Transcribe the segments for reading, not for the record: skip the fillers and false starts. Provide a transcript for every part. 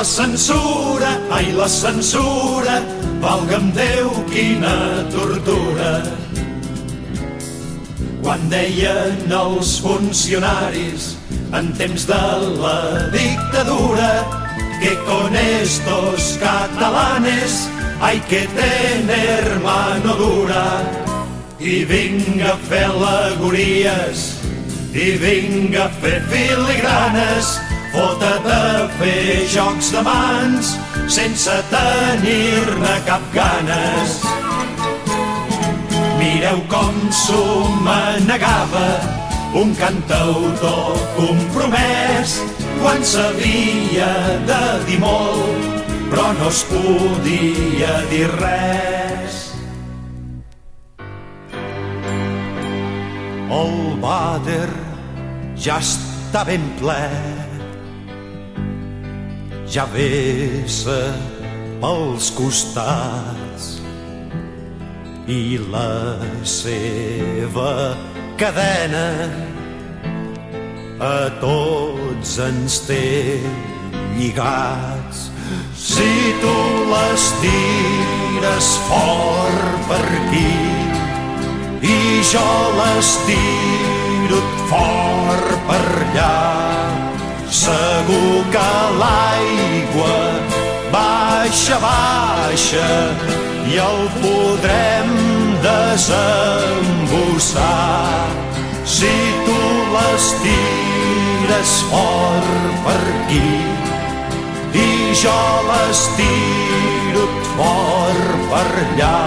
la censura, ai la censura, valga'm Déu quina tortura. Quan deien els funcionaris en temps de la dictadura que con estos catalanes hay que tener mano dura. I vinga a fer al·legories, i vinga a fer filigranes, fota't a fer jocs de mans sense tenir-ne cap ganes. Mireu com s'ho manegava un cantautor compromès quan s'havia de dir molt però no es podia dir res. El vàter ja està ben ple, ja vessa pels costats i la seva cadena a tots ens té lligats. Si tu les tires fort per aquí i jo les tiro fort per allà, segur que l'aigua baixa, baixa i el podrem desembussar. Si tu les tires fort per aquí i jo les tiro fort per allà,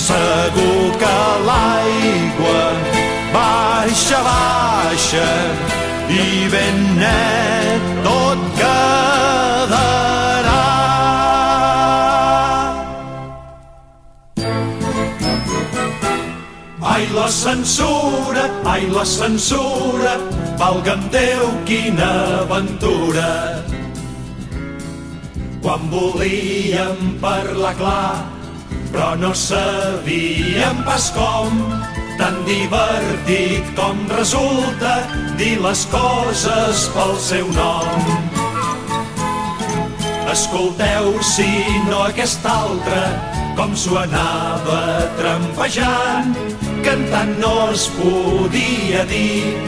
segur que l'aigua baixa, baixa i ben net tot quedarà. Ai la censura, valga'm Déu quina aventura. Quan volíem parlar clar però no sabíem pas com, tan divertit com resulta dir les coses pel seu nom. Escolteu, si no aquest altre, com s'ho anava trampejant, cantant no es podia dir,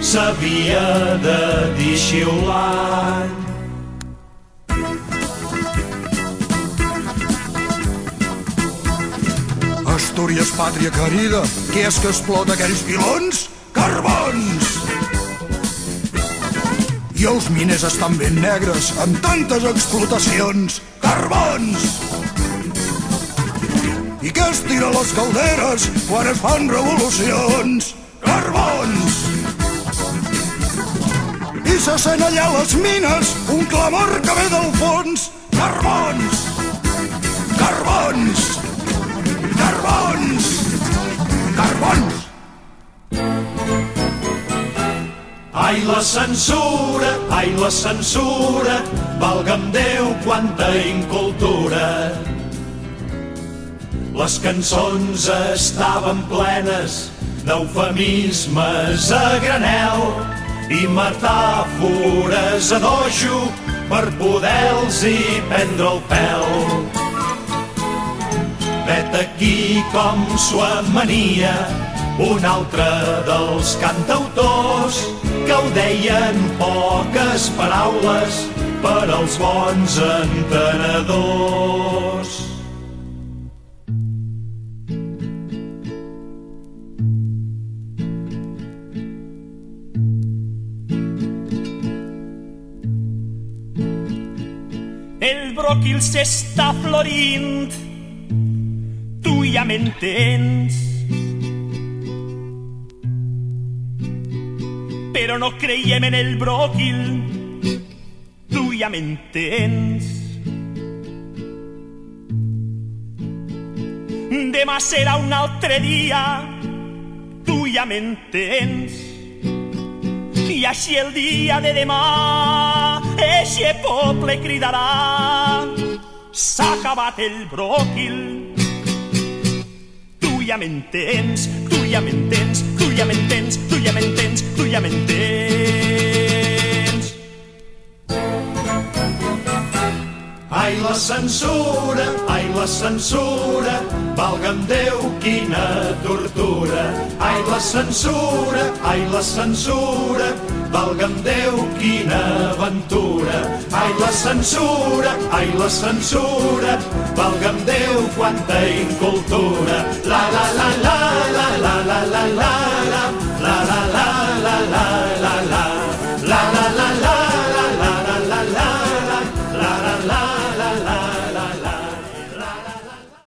s'havia de dir xiulant. Astúries, pàtria querida, què és que explota aquells pilons? Carbons! I els miners estan ben negres amb tantes explotacions. Carbons! I què es tira a les calderes quan es fan revolucions? Carbons! I se sent allà a les mines un clamor que ve del fons. Carbons! Carbons! Carbons! Carbons! Ai la censura, valga'm Déu quanta incultura. Les cançons estaven plenes d'eufemismes a granel i metàfores a dojo per poder-los-hi prendre el pèl. Vet aquí com s'ho amania un altre dels cantautors que ho deien poques paraules per als bons entenedors. El bròquil s'està florint, tu ja m'entens, però no creiem en el bròquil, tu ja m'entens. Demà serà un altre dia, tu ja m'entens, i així el dia de demà eixe poble cridarà: s'ha acabat el bròquil. Tu ja m'entens, tu ja m'entens, tu ja m'entens, tu ja m'entens, tu ja m'entens. ai la censura, valga'm Déu, quina tortura. Ai la censura, valga'm Déu, quina aventura. Ai la censura, valga'm Déu, quanta incultura. La la la la la la la la